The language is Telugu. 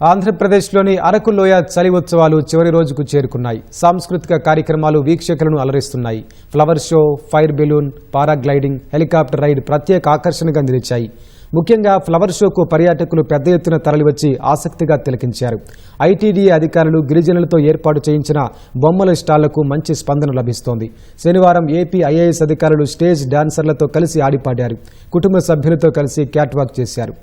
ఆంధ్రప్రదేశ్లోని అరకు లోయ చలి ఉత్సవాలు చివరి రోజుకు చేరుకున్నాయి. సాంస్కృతిక కార్యక్రమాలు వీక్షకులను అలరిస్తున్నాయి. Flower show, fire balloon, paragliding, helicopter ride ప్రత్యేక ఆకర్షణగా నిలిచాయి. ముఖ్యంగా ఫ్లవర్ షోకు పర్యాటకులు పెద్ద ఎత్తున తరలివచ్చి ఆసక్తిగా తిలకించారు. ఐటీడీఏ అధికారులు గిరిజనులతో ఏర్పాటు చేయించిన బొమ్మల స్టాళ్లకు మంచి స్పందన లభిస్తోంది. శనివారం ఏపీ ఐఏఎస్ అధికారులు స్టేజ్ డాన్సర్లతో కలిసి ఆడిపాడారు. కుటుంబ సభ్యులతో కలిసి క్యాట్ వాక్ చేశారు.